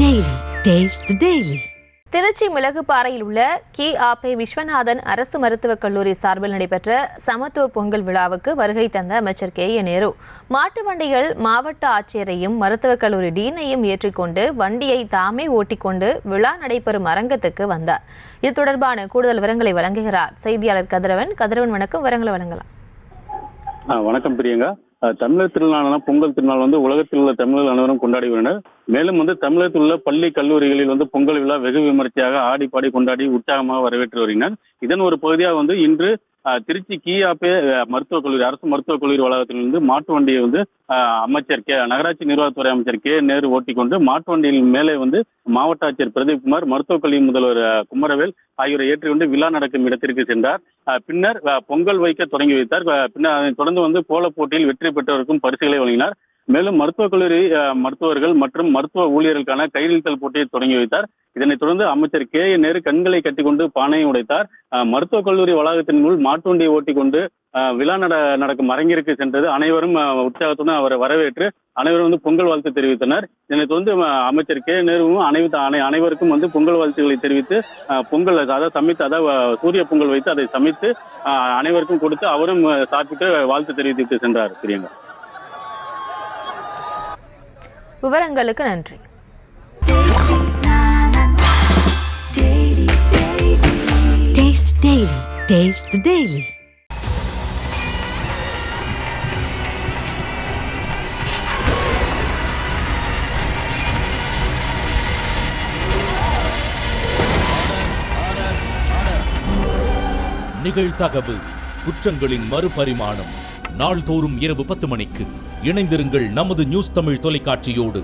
Daily. Taste the Daily. Trichy மிளகுபாறையில் உள்ள கி.ஆ.பெ. விஸ்வநாதன் அரசு மருத்துவக் கல்லூரி சார்பில் நடைபெற்ற சமத்துவ பொங்கல் விழாவுக்கு வருகை தந்த அமைச்சர் கே.ஏ. நேரு மாட்டு வண்டிகள் மாவட்ட ஆட்சியரையும் மருத்துவக் கல்லூரி டீனையும் ஏற்றிக்கொண்டு வண்டியை தாமே ஓட்டிக்கொண்டு விழா நடைபெறும் அரங்கத்துக்கு வந்தார். இது தொடர்பான கூடுதல் விவரங்களை வழங்குகிறார் செய்தியாளர் கதிரவன். வணக்கம், விவரங்களை வழங்கலாம். வணக்கம் பிரியங்கா. தமிழர் திருநாளான பொங்கல் திருநாள் உலகத்தில் உள்ள தமிழர்கள் அனைவரும் கொண்டாடி வருகின்றனர். மேலும் தமிழகத்தில் உள்ள பள்ளி கல்லூரிகளில் பொங்கல் விழா வெகு விமர்சையாக ஆடி பாடி கொண்டாடி உற்சாகமாக வரவேற்று வருகின்றனர். இதன் ஒரு பகுதியாக இன்று திருச்சி கி.ஆ.பெ. மருத்துவக் கல்லூரி அரசு மருத்துவக் கல்லூரி வளாகத்திலிருந்து மாட்டு வண்டியை அமைச்சர் நகராட்சி நிர்வாகத்துறை அமைச்சர் கே. நேரு ஓட்டிக்கொண்டு மாட்டு வண்டியின் மேலே மாவட்ட ஆட்சியர் பிரதீப்குமார், மருத்துவக் கல்லூரி முதல்வர் குமரவேல் ஆகியோரை ஏற்றிக்கொண்டு விழா நடக்கும் இடத்திற்கு சென்றார். பின்னர் பொங்கல் வைக்க தொடங்கி வைத்தார். பின்னர் அதனைத் தொடர்ந்து கோலப் போட்டியில் வெற்றி பெற்றவருக்கும் பரிசுகளை வழங்கினார். மேலும் மருத்துவக் கல்லூரி மருத்துவர்கள் மற்றும் மருத்துவ ஊழியர்களுக்கான கையெழுத்தல் போட்டியை தொடங்கி வைத்தார். இதனைத் தொடர்ந்து அமைச்சர் கே.ஏ. நேரு கண்களை கட்டிக்கொண்டு பானையை உடைத்தார். மருத்துவக் கல்லூரி வளாகத்தின் முன் மாட்டு வண்டியை ஓட்டிக்கொண்டு விழா நடக்கும் அரங்கிற்கு சென்றது. அனைவரும் உற்சாகத்துடன் அவரை வரவேற்று அனைவரும் பொங்கல் வாழ்த்து தெரிவித்தனர். இதனைத் தொடர்ந்து அமைச்சர் கே. நேருவும் அனைவருக்கும் பொங்கல் வாழ்த்துக்களை தெரிவித்து பொங்கல் சூரிய பொங்கல் வைத்து அதை சமைத்து அனைவருக்கும் கொடுத்து அவரும் சாப்பிட்டு வாழ்த்து தெரிவித்து சென்றார். பிரியங்கா, விவரங்களுக்கு நன்றி. Taste Daily. Taste the Daily. நிகழ்தகவு குற்றங்களின் மறுபரிமாணம் நாள்தோறும் இரவு 10 மணிக்கு இணைந்திருங்கள் நமது நியூஸ் தமிழ் தொலைக்காட்சியோடு.